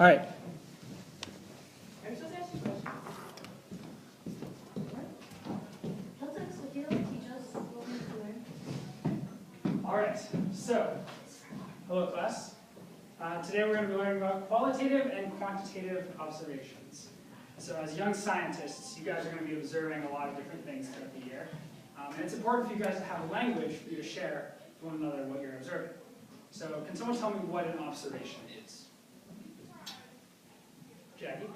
All right. I'm supposed to ask you questions. All right. So, hello class. Today we're going to be learning about qualitative and quantitative observations. So as young scientists, you guys are going to be observing a lot of different things throughout the year. And it's important for you guys to have a language for you to share with one another what you're observing. So can someone tell me what an observation is? Jackie?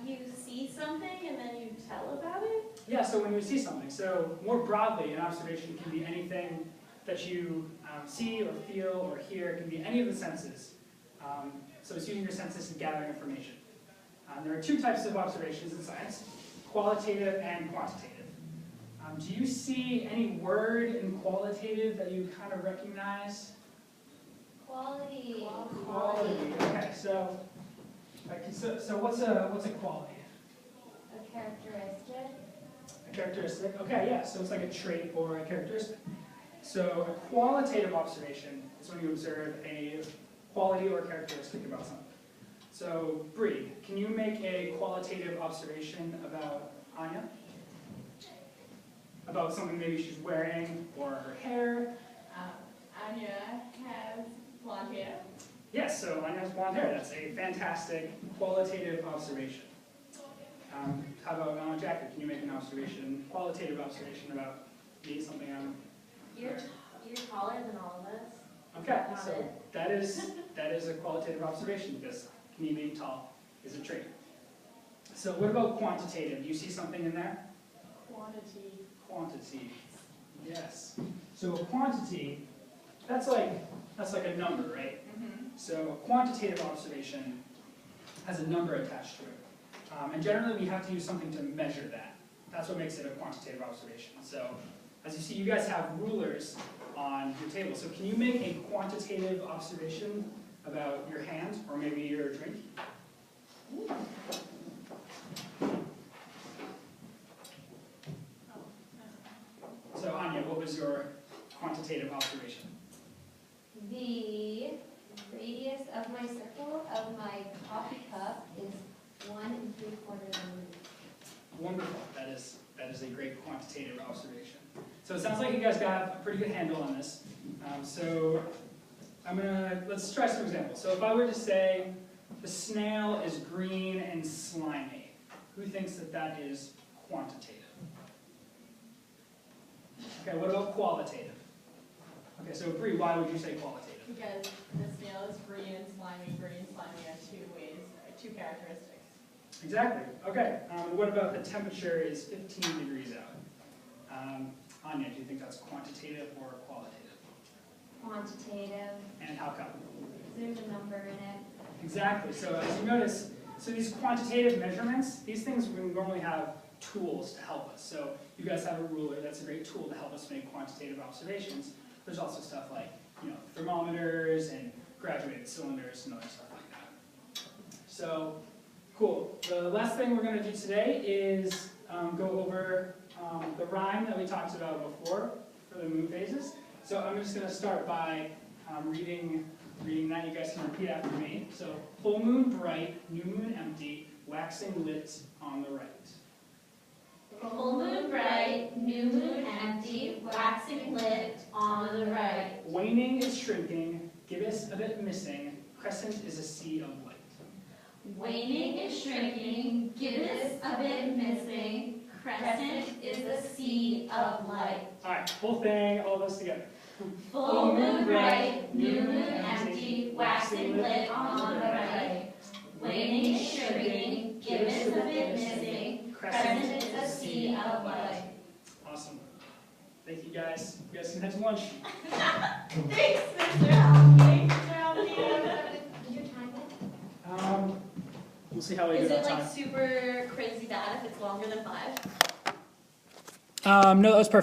You see something and then you tell about it? Yeah, so when you see something. So more broadly, an observation can be anything that you see or feel or hear. It can be any of the senses. So it's using your senses to gather information. There are two types of observations in science, qualitative and quantitative. Do you see any word in qualitative that you kind of recognize? Quality. Quality. Okay, so what's a quality? A characteristic. A characteristic? Okay, yeah, so it's like a trait or a characteristic. So a qualitative observation is when you observe a quality or characteristic about something. So, Bree, can you make a qualitative observation about Anya? About something maybe she's wearing or her hair? Anya has blonde hair. Yes, so Anya has blonde hair. That's a fantastic qualitative observation. How about Jackie? Can you make an observation, qualitative observation about me, something I'm... You're taller than all of us. Okay, so that is a qualitative observation because me being tall is a trait. So what about quantitative? Do you see something in there? Quantity. Quantity. Yes. So a quantity, that's like a number, right? Mm-hmm. So a quantitative observation has a number attached to it. And generally we have to use something to measure that. That's what makes it a quantitative observation. So as you see, you guys have rulers on your table. So can you make a quantitative observation about your hand or maybe your drink? So Anya, what was your quantitative observation? The radius of my circle of my coffee cup is 1 3/4 meters. Wonderful. That is a great quantitative observation. So it sounds like you guys got a pretty good handle on this. So let's try some examples. So if I were to say the snail is green and slimy, who thinks that that is quantitative? Okay, what about qualitative? Okay, so Bree, why would you say qualitative? Because the snail is green and slimy are two characteristics. Exactly. Okay. What about the temperature is 15 degrees out? Anya, do you think that's quantitative or qualitative? Quantitative. And how come? There's a number in it. Exactly. So as you notice, so these quantitative measurements, these things we normally have tools to help us. So you guys have a ruler. That's a great tool to help us make quantitative observations. There's also stuff like thermometers and graduated cylinders and other stuff like that. So cool. The last thing we're going to do today is go over the rhyme that we talked about before for the moon phases. So I'm just going to start by reading that. You guys can repeat after me. So full moon bright, new moon empty, waxing lit on the right. Full moon bright, new moon empty, waxing lit on the right. Waning is shrinking, gibbous a bit missing, crescent is a sea of light. Waning is shrinking, gibbous a bit missing, crescent is a sea of light. All right, whole thing, all of us together. Full moon bright, new moon empty, waxing lit on the right. Waning is shrinking, gibbous a bit missing, crescent is a sea of light. Awesome. Thank you guys. You guys can head to lunch. Thanks, Mr. Helmke. Did you time it? We'll see how we Is do it that like time. super crazy bad if it's longer than 5? No, that was perfect.